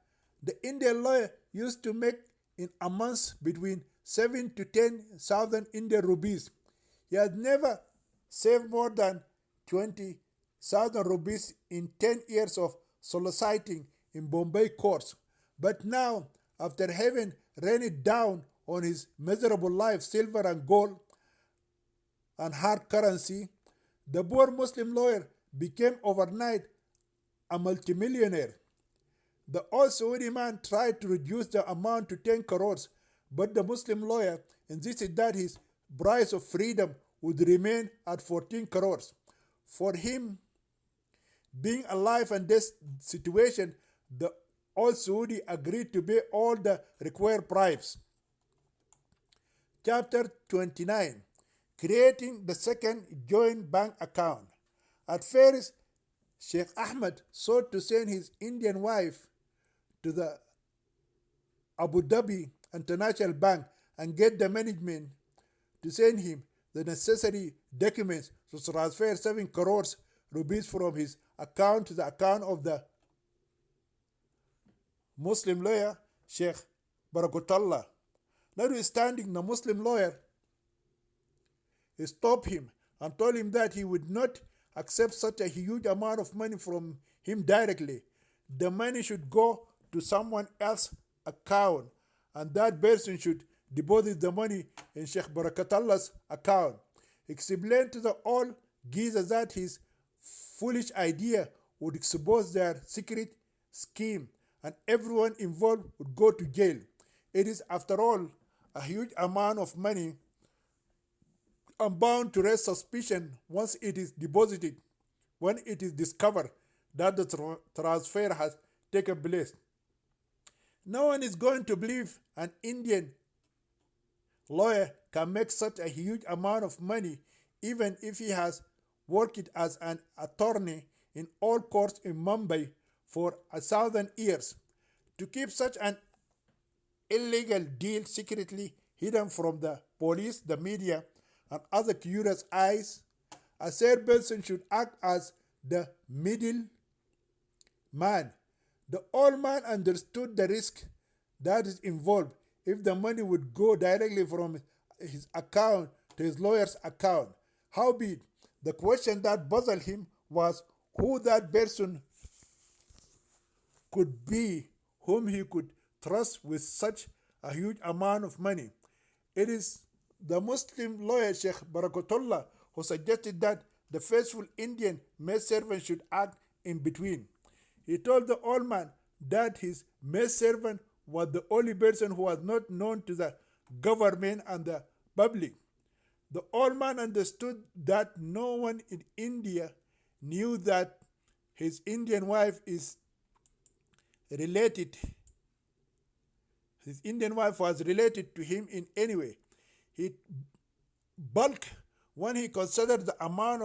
Speaker 1: the Indian lawyer used to make in a month between 7 to 10,000 Indian rupees. He had never saved more than 20,000 rupees in 10 years of soliciting in Bombay courts. But now, after having rained down on his miserable life silver and gold and hard currency, the poor Muslim lawyer became overnight a multimillionaire. The old Saudi man tried to reduce the amount to 10 crores, but the Muslim lawyer insisted that his price of freedom would remain at 14 crores. For him, being a life and death situation, the old Saudi agreed to pay all the required bribes. Chapter 29. Creating the second joint bank account. At first, Sheikh Ahmed sought to send his Indian wife to the Abu Dhabi International Bank and get the management to send him the necessary documents to transfer 7 crores rupees from his account to the account of the Muslim lawyer Sheikh Barakatullah. Notwithstanding, the Muslim lawyer stopped him and told him that he would not accept such a huge amount of money from him directly. The money should go to someone else's account, and that person should deposit the money in Sheikh Barakatullah's account. He explained to the old geezer that his foolish idea would expose their secret scheme and everyone involved would go to jail. It is, after all, a huge amount of money and bound to raise suspicion once it is deposited, when it is discovered that the transfer has taken place. No one is going to believe an Indian lawyer can make such a huge amount of money, even if he has worked as an attorney in all courts in Mumbai for 1,000 years. To keep such an illegal deal secretly hidden from the police, the media, and other curious eyes, a third person should act as the middle man. The old man understood the risk that is involved if the money would go directly from his account to his lawyer's account. Howbeit, the question that puzzled him was who that person could be whom he could trust with such a huge amount of money. It is the Muslim lawyer Sheikh Barakatullah who suggested that the faithful Indian maidservant should act in between. He told the old man that his maidservant was the only person who was not known to the government and the public. The old man understood that no one in India knew that his Indian wife is related. His Indian wife was related to him in any way. He bulked when he considered the amount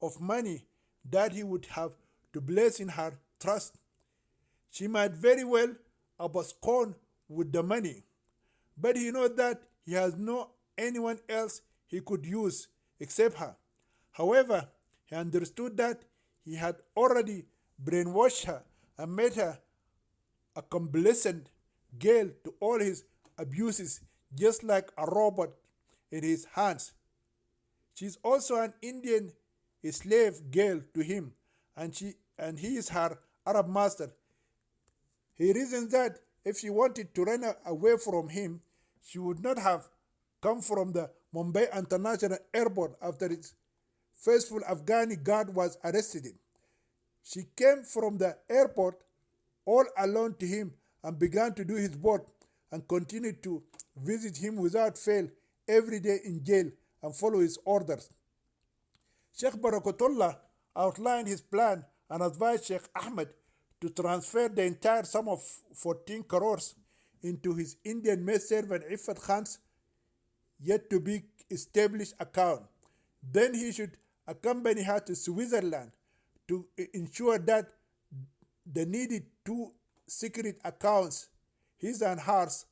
Speaker 1: of money that he would have to place in her trust. She might very well abscond with the money, but he knows that he has no anyone else he could use except her. However, he understood that he had already brainwashed her and made her a complacent girl to all his abuses, just like a robot in his hands. She is also an Indian slave girl to him, and he is her Arab master. He reasons that if she wanted to run away from him, she would not have come from the Mumbai International Airport after its faithful Afghani guard was arrested. She came from the airport all alone to him and began to do his work and continued to visit him without fail every day in jail and follow his orders. Sheikh Barakatullah outlined his plan and advised Sheikh Ahmed to transfer the entire sum of 14 crores into his Indian maidservant Iffat Khan's yet to be established account. Then he should accompany her to Switzerland to ensure that the needed two secret accounts, his and hers,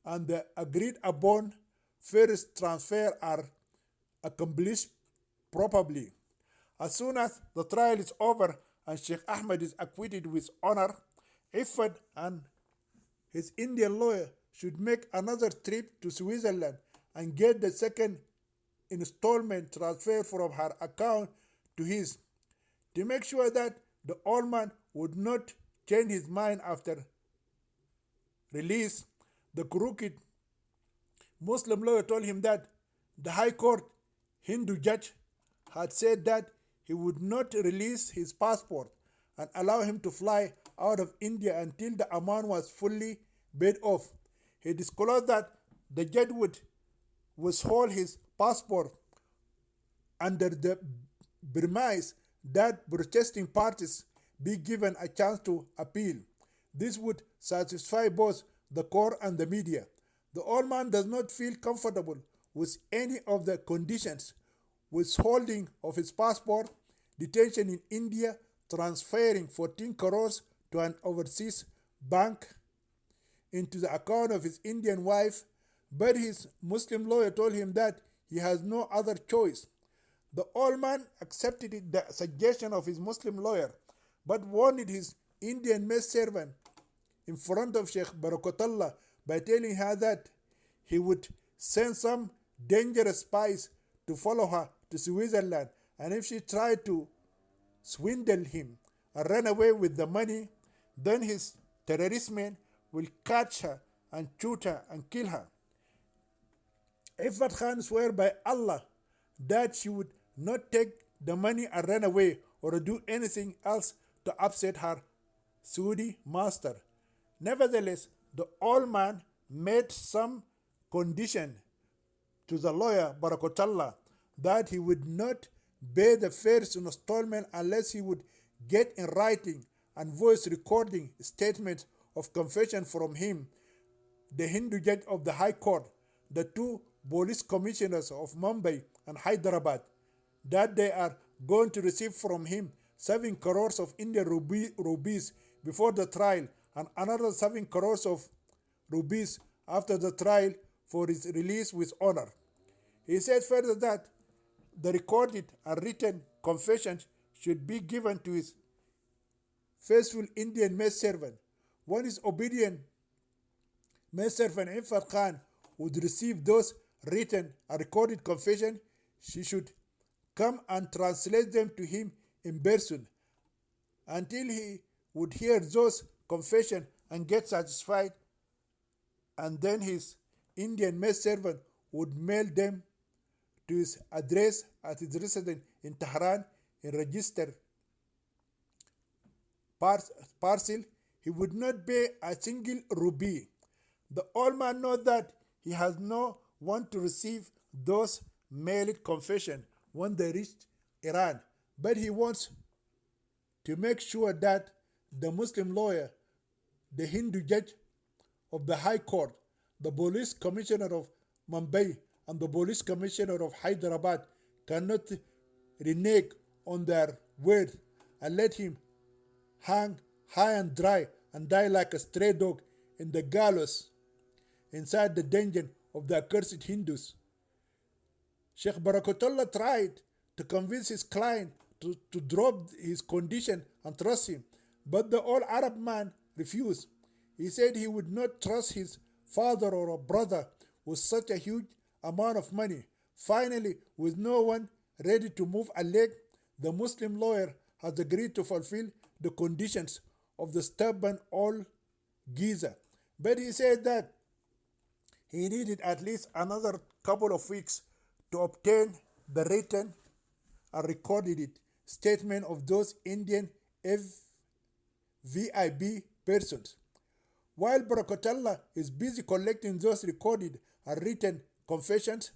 Speaker 1: and the agreed upon first transfer are accomplished properly. As soon as the trial is over and Sheikh Ahmed is acquitted with honor, Iffat and his Indian lawyer should make another trip to Switzerland and get the second installment transferred from her account to his, to make sure that the old man would not change his mind after release. The crooked Muslim lawyer told him that the High Court Hindu judge had said that he would not release his passport and allow him to fly out of India until the amount was fully paid off. He disclosed that the judge would withhold his passport under the premise that protesting parties be given a chance to appeal. This would satisfy both the court and the media. The old man does not feel comfortable with any of the conditions: withholding of his passport, detention in India, transferring 14 crores to an overseas bank into the account of his Indian wife, but his Muslim lawyer told him that he has no other choice. The old man accepted the suggestion of his Muslim lawyer, but warned his Indian maidservant in front of Sheikh Barakatullah by telling her that he would send some dangerous spies to follow her to Switzerland, and if she tried to swindle him and run away with the money, then his terrorist men will catch her and shoot her and kill her. Iffat Khan swore by Allah that she would not take the money and run away or do anything else to upset her Saudi master. Nevertheless, the old man made some condition to the lawyer Barakatullah that he would not pay the first installment unless he would get in writing and voice recording statements of confession from him, the Hindu judge of the High Court, the two police commissioners of Mumbai and Hyderabad, that they are going to receive from him 7 crores of Indian rupees before the trial and another 7 crores of rupees after the trial for his release with honor. He said further that the recorded and written confessions should be given to his faithful Indian maidservant. When his obedient maidservant Iffat Khan would receive those written and recorded confessions, she should come and translate them to him in person until he would hear those confessions and get satisfied, and then his Indian maidservant would mail them to his address at his residence in Tehran in registered parcel. He would not pay a single rupee. The old man knows that he has no one to receive those mailed confession when they reached Iran, but he wants to make sure that the Muslim lawyer, the Hindu judge of the High Court, the police commissioner of Mumbai, and the police commissioner of Hyderabad cannot renege on their word and let him hang high and dry and die like a stray dog in the gallows inside the dungeon of the accursed Hindus. Sheikh Barakatullah tried to convince his client to drop his condition and trust him, but the old Arab man refused. He said he would not trust his father or a brother with such a huge amount of money. Finally, with no one ready to move a leg, the Muslim lawyer has agreed to fulfill the conditions of the stubborn old geezer. But he said that he needed at least another couple of weeks to obtain the written and recorded statement of those Indian VIB persons. While Barakatullah is busy collecting those recorded and written confessions,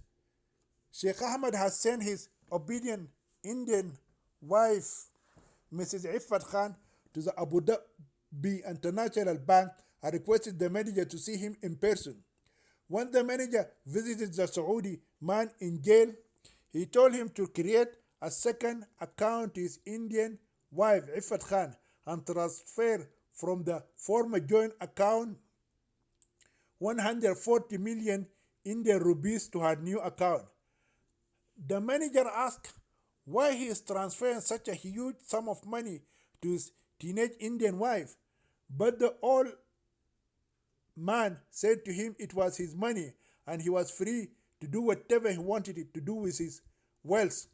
Speaker 1: Sheikh Ahmed has sent his obedient Indian wife, Mrs. Iffat Khan, to the Abu Dhabi International Bank and requested the manager to see him in person. When the manager visited the Saudi man in jail, he told him to create a second account to his Indian wife, Iffat Khan, and transfer from the former joint account 140 million Indian rupees to her new account. The manager asked why he is transferring such a huge sum of money to his teenage Indian wife, but the old man said to him it was his money and he was free to do whatever he wanted it to do with his wealth.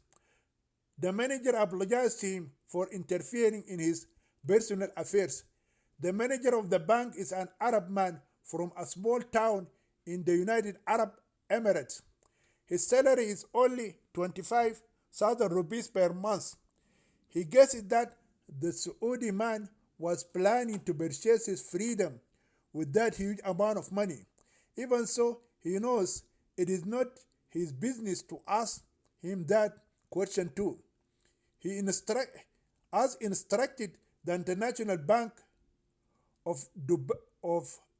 Speaker 1: The manager apologized to him for interfering in his personal affairs. The manager of the bank is an Arab man from a small town in the United Arab Emirates. His salary is only 25,000 rupees per month. He guessed that the Saudi man was planning to purchase his freedom with that huge amount of money. Even so, he knows it is not his business to ask him that question too. He instructed the International Bank of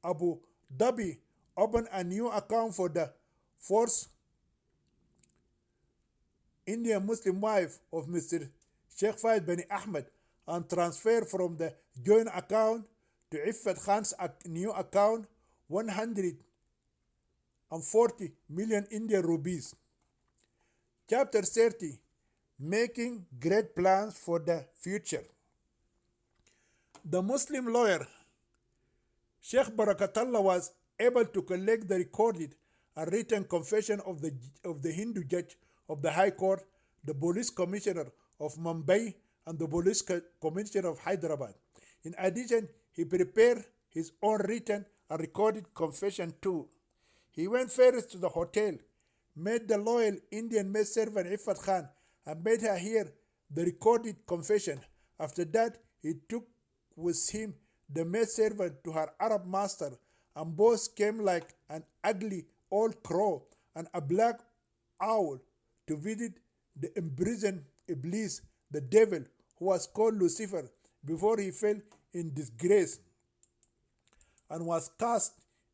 Speaker 1: Abu Dhabi open a new account for the fourth Indian Muslim wife of Mr. Sheikh Fahd bin Ahmed and transfer from the joint account to Iffat Khan's new account 140 million Indian rupees. Chapter 30, Making Great Plans for the Future. The Muslim lawyer Sheikh Barakatullah was able to collect the recorded and written confession of the Hindu judge of the High Court, the police commissioner of Mumbai, and the police commissioner of Hyderabad. In addition, he prepared his own written and recorded confession too. He went first to the hotel, met the loyal Indian maidservant Iffat Khan, and made her hear the recorded confession. After that, he took with him the maidservant to her Arab master, and both came like an ugly old crow and a black owl to visit the imprisoned Iblis, the devil, who was called Lucifer, before he fell in disgrace and was cast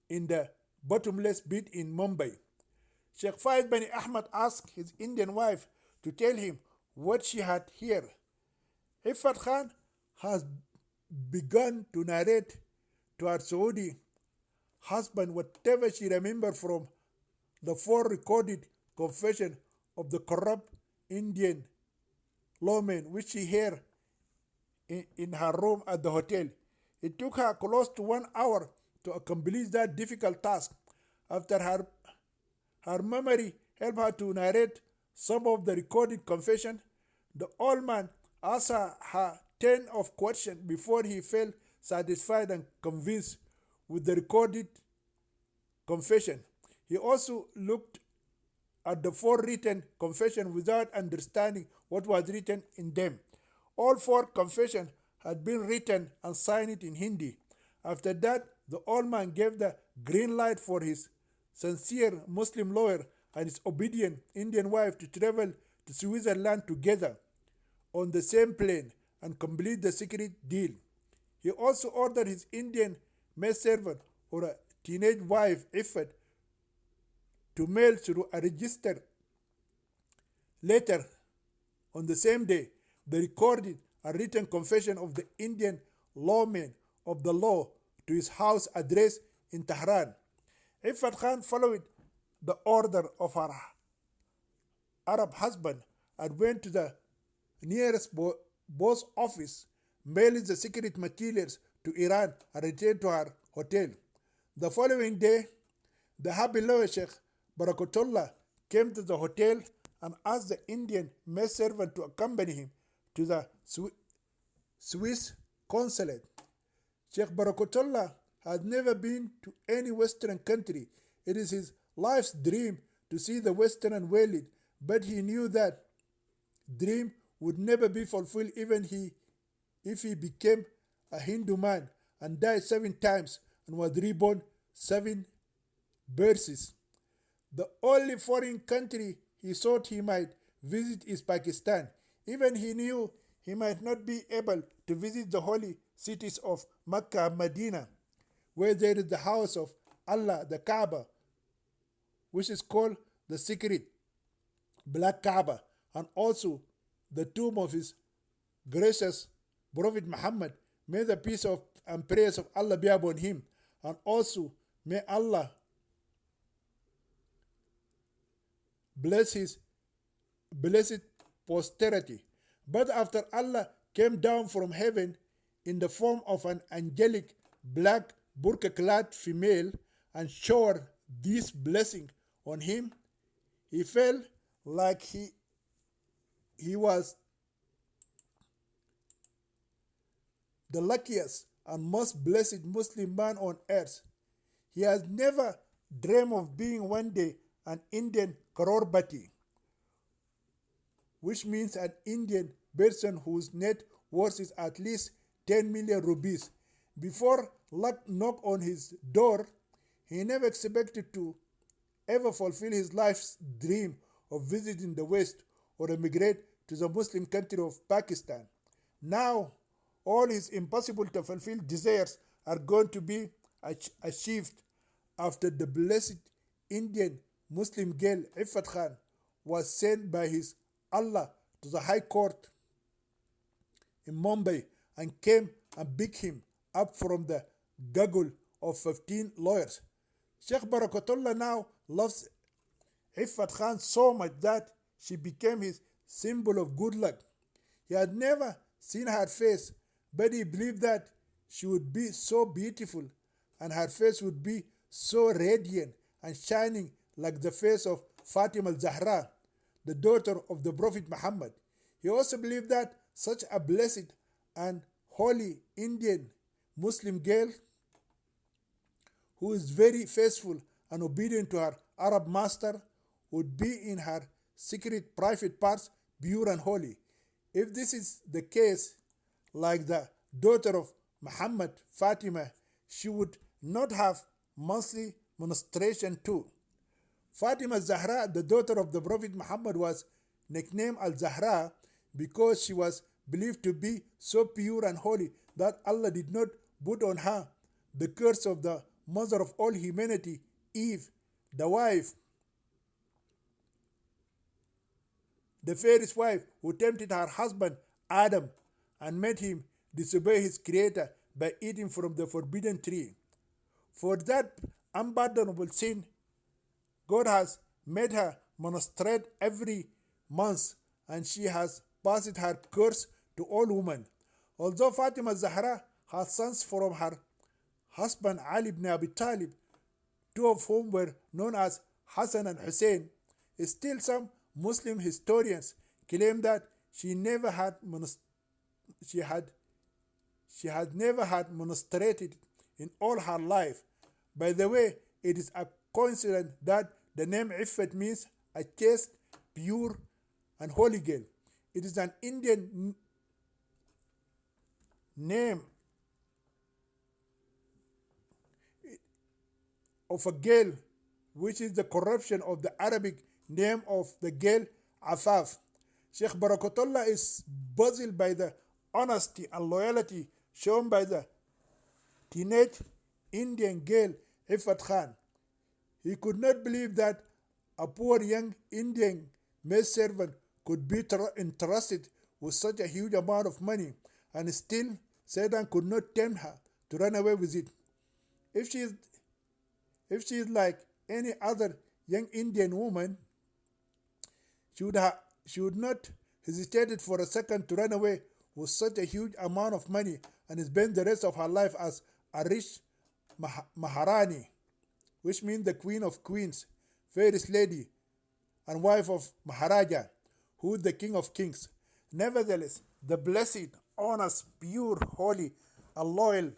Speaker 1: in the bottomless pit in Mumbai. Sheikh Fahd bin Ahmed asked his Indian wife to tell him what she had heard. Iffat Khan has begun to narrate to her Saudi husband whatever she remembered from the four recorded confession of the corrupt Indian lawman which she heard in her room at the hotel. It took her close to 1 hour to accomplish that difficult task. After her memory helped her to narrate some of the recorded confession, the old man asked her 10 of questions before he felt satisfied and convinced with the recorded confession. He also looked at the four written confessions without understanding what was written in them. All four confessions had been written and signed in Hindi. After that, the old man gave the green light for his sincere Muslim lawyer and his obedient Indian wife to travel to Switzerland together on the same plane and complete the secret deal. He also ordered his Indian maidservant or a teenage wife, Iffat, to mail through a register. Later, on the same day, they recorded a written confession of the Indian lawman of the law to his house address in Tehran. Iffat Khan followed the order of her Arab husband and went to the nearest post office, mailing the secret materials to Iran and returned to her hotel. The following day, the happy lawyer Sheikh Barakatullah came to the hotel and asked the Indian maidservant to accompany him to the Swiss consulate. Sheikh Barakatullah had never been to any Western country. It is his life's dream to see the Western world, but he knew that dream would never be fulfilled even if he became a Hindu man and died 7 times and was reborn 7 verses. The only foreign country he thought he might visit is Pakistan. Even he knew he might not be able to visit the holy cities of Mecca and Medina, where there is the house of Allah, the Kaaba, which is called the secret Black Kaaba, and also the tomb of his gracious Prophet Muhammad. May the peace of and prayers of Allah be upon him, and also may Allah bless his blessed posterity. But after Allah came down from heaven in the form of an angelic black burqa-clad female and showered this blessing on him, he felt like he was the luckiest and most blessed Muslim man on earth. He has never dreamed of being one day an Indian crorepati, which means an Indian person whose net worth is at least 10 million rupees. Before luck knocked on his door, he never expected to ever fulfill his life's dream of visiting the West or emigrate to the Muslim country of Pakistan. Now, all his impossible to fulfill desires are going to be achieved after the blessed Indian Muslim girl Iffat Khan was sent by his Allah to the High Court in Mumbai and came and picked him up from the gaggle of 15 lawyers. Sheikh Barakatullah now loves Iffat Khan so much that she became his symbol of good luck. He had never seen her face, but he believed that she would be so beautiful and her face would be so radiant and shining like the face of Fatima al-Zahra, the daughter of the Prophet Muhammad. He also believed that such a blessed and holy Indian Muslim girl who is very faithful and obedient to her Arab master would be in her secret private parts pure and holy. If this is the case, like the daughter of Muhammad, Fatima, she would not have monthly menstruation too. Fatima Zahra, the daughter of the Prophet Muhammad, was nicknamed Al-Zahra because she was believed to be so pure and holy that Allah did not put on her the curse of the mother of all humanity, Eve, the wife, the fairest wife who tempted her husband Adam and made him disobey his creator by eating from the forbidden tree. For that unpardonable sin, God has made her menstruate every month, and she has passed her curse to all women. Although Fatima Zahra had sons from her husband Ali ibn Abi Talib, 2 of whom were known as Hassan and Hussein, still some Muslim historians claim that she never had never had menstruated in all her life. By the way, it is a coincidence that the name Iffat means a chaste, pure, and holy girl. It is an Indian name of a girl which is the corruption of the Arabic name of the girl Afaf. Sheikh Barakatullah is puzzled by the honesty and loyalty shown by the teenage Indian girl Ifat Khan. He could not believe that a poor young Indian maidservant could be entrusted with such a huge amount of money, and still Satan could not tempt her to run away with it. If she is, if she is like any other young Indian woman, she would not hesitate for a second to run away with such a huge amount of money and spend the rest of her life as a rich Maharani, which means the Queen of Queens, fairest lady, and wife of Maharaja, who is the King of Kings. Nevertheless, the blessed, honest, pure, holy, and loyal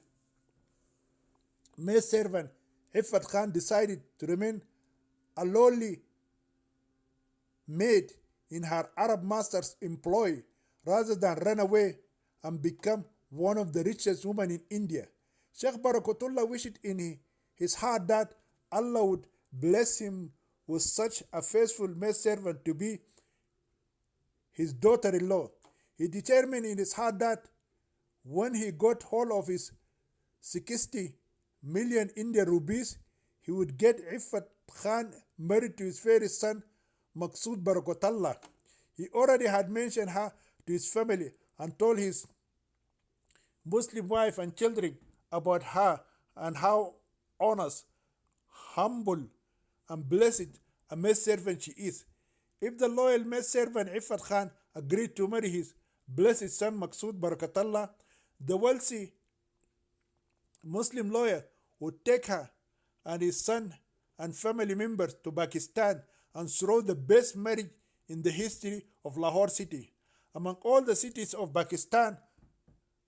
Speaker 1: maidservant Ifat Khan decided to remain a lowly maid in her Arab master's employ rather than run away and become one of the richest women in India. Sheikh Barakatullah wished in his heart that Allah would bless him with such a faithful maidservant to be his daughter-in-law. He determined in his heart that when he got hold of his 60 million Indian rupees, he would get Ifat Khan married to his fairest son, Maqsood Barakatullah. He already had mentioned her to his family and told his Muslim wife and children about her and how honest, humble, and blessed a maidservant she is. If the loyal maidservant Ifat Khan agreed to marry his blessed son Maqsood Barakatullah, the wealthy Muslim lawyer would take her and his son and family members to Pakistan and throw the best marriage in the history of Lahore city. Among all the cities of Pakistan,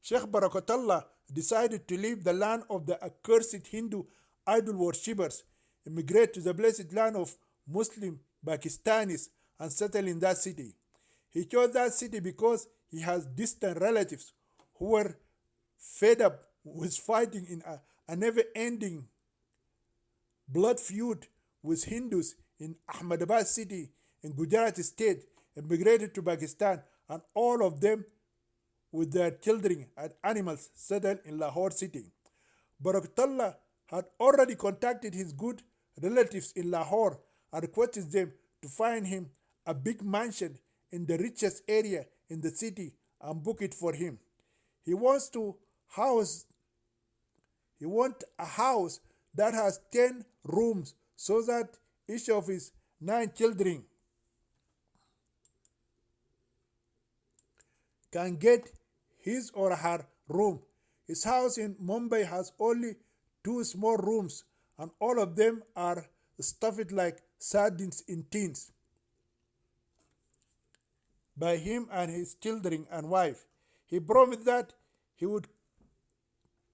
Speaker 1: Sheikh Barakatullah decided to leave the land of the accursed Hindu idol worshippers, immigrate to the blessed land of Muslim Pakistanis, and settle in that city. He chose that city because he has distant relatives who were fed up with fighting in a never-ending blood feud with Hindus in Ahmedabad city in Gujarat state, immigrated to Pakistan, and all of them with their children and animals settled in Lahore city. Barakatullah had already contacted his good relatives in Lahore and requested them to find him a big mansion in the richest area in the city and book it for him. He wants a house that has 10 rooms so that each of his 9 children can get his or her room. His house in Mumbai has only 2 small rooms, and all of them are stuffed like sardines in tins by him and his children and wife. He promised that he would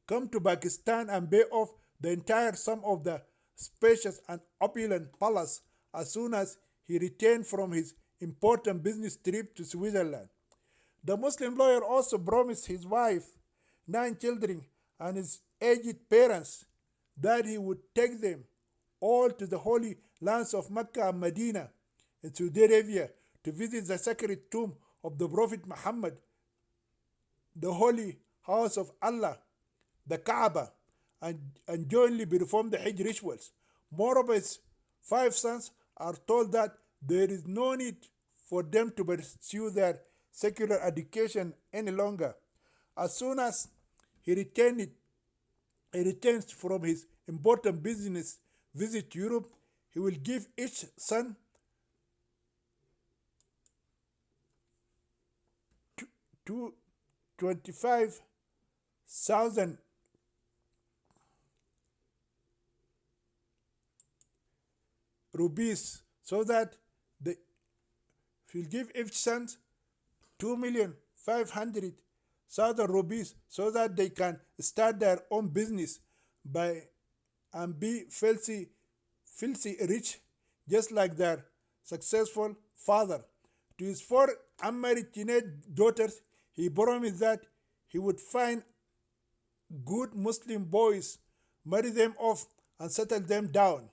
Speaker 1: come to Pakistan and pay off the entire sum of the spacious and opulent palace as soon as he returned from his important business trip to Switzerland. The Muslim lawyer also promised his wife, 9 children, and his aged parents that he would take them all to the holy lands of Mecca and Medina in Saudi Arabia to visit the sacred tomb of the Prophet Muhammad, the holy house of Allah, the Kaaba, and jointly perform the Hajj rituals. Moreover, his 5 sons are told that there is no need for them to pursue their secular education any longer. As soon as he returns from his important business visit to Europe, he will give each son 25,000 rupees, so that he'll give each son 2,500,000 rupees so that they can start their own business and be filthy rich, just like their successful father. To his 4 unmarried teenage daughters, he promised that he would find good Muslim boys, marry them off, and settle them down.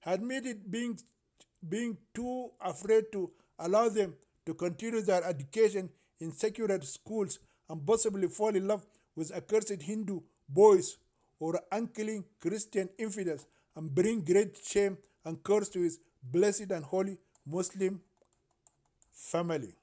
Speaker 1: had made it being too afraid to allow them to continue their education in secular schools and possibly fall in love with accursed Hindu boys or unclean Christian infidels and bring great shame and curse to his blessed and holy Muslim family.